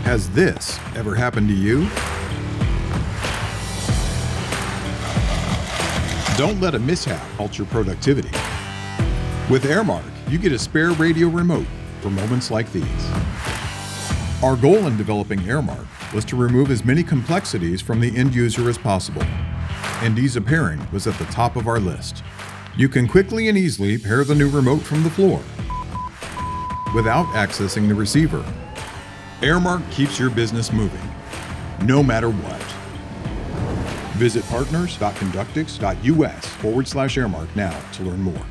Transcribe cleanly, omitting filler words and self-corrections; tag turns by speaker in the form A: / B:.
A: Has this ever happened to you? Don't let a mishap halt your productivity. With Airmark, you get a spare radio remote for moments like these. Our goal in developing Airmark was to remove as many complexities from the end user as possible, and ease of pairing was at the top of our list. You can quickly and easily pair the new remote from the floor without accessing the receiver. Airmark keeps your business moving, no matter what. Visit partners.conductix.us/Airmark now to learn more.